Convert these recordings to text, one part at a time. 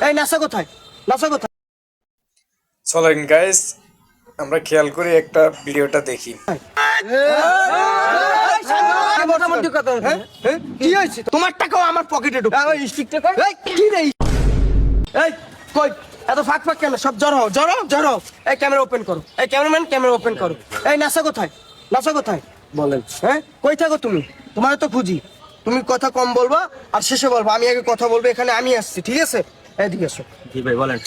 এই নাসা কোথায়? নাসা কোথায়? চলেন গাইস আমরা খেয়াল করে একটা ভিডিওটা দেখি। মোটামুটি কথা কি হয়েছে? তোমার টাকাও আমার পকেটে ঢুকছে। স্টিকটা কই? এই কি রে? এই কই? এত ফাঁক ফাঁক কেন? সব জড়ো জড়ো জড়ো। এই ক্যামেরা ওপেন করো। এই ক্যামেরাম্যান ক্যামেরা ওপেন করো। এই নাসা কোথায়? নাসা কোথায়? বলেন। হ্যাঁ কই থাকো তুমি? তোমার তো খুঁজি। তুমি কথা কম বলবা আর শেষে বলবা। আমি আগে কথা বলবো, এখানে আমি আসছি, ঠিক আছে? এদিকে এসো। জি ভাই বলেন।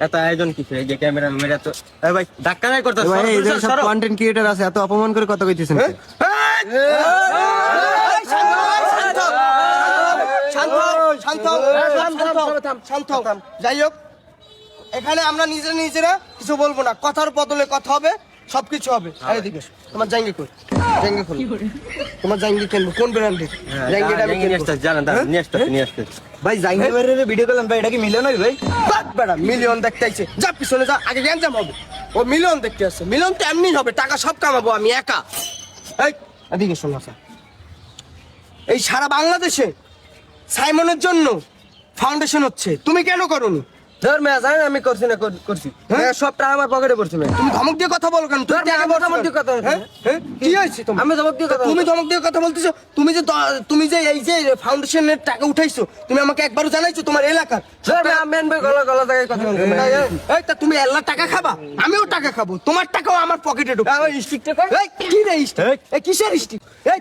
এত আয়োজন কিছু এই যে ক্যামেরা মেরা তো ভাই ধাক্কা নাই করতে ভাই এই যে সব কন্টেন্ট ক্রিয়েটর আছে এত অপমান করে কথা কইতেছেন হ্যাঁ? শান্ত। যাই হোক, এখানে আমরা নিজেরা কিছু বলবো না, কথার বদলে কথা হবে, সবকিছু হবে। আরে দিকে তোমার জাঙ্গি কই? জাঙ্গি খোল। তোমার জাঙ্গি কিনবো কোন ব্র্যান্ডের? জাঙ্গিটা আমি কিনবো। জানেন নিয়ে আসতে ভাই জাঙ্গি ভাইয়ের ভিডিও করলাম ভাই, এটা কি মিলিয়ন হই ভাই? বাট বেটা মিলিয়ন দেখতে আইছে, যা পিছনে যা, আগে গ্যাঞ্জাম হবে। ও মিলিয়ন দেখতে আসছে, মিলিয়ন তো এমনি হবে, টাকা সব কামাবো আমি একা। এই এদিকে শোনো স্যার, এই সারা বাংলাদেশে সাইমনের জন্য ফাউন্ডেশন হচ্ছে, তুমি কেন করোনি? ধর মেয়া জানেন আমি করছি না করছি সব টাকা আমার পকেটে পড়ছে মেয়া। তুমি ধমক দিয়ে কথা বলো কেন? তুমি ধর, আমি ধমক দিয়ে কথা বলছি। হ্যাঁ কি হয়েছে তোমার? আমি ধমক দিয়ে কথা তুমি বলছি। ধমক দিয়ে কথা বলতেছো? তুমি যে এই যে ফাউন্ডেশনের টাকা উঠাইছো, তুমি আমাকে একবারও জানাইছো তোমার এলাকার? ধর মেয়া আমি মেন ভাই গলা জায়গায় কথা বলছি। এই তা তুমি আল্লাহ টাকা খাবা, আমিও টাকা খাবো, তোমার টাকাও আমার পকেটে ঢুকছে। ওই স্টিকটা কই? এই কি রে স্টিক? এই কিসের স্টিক? এই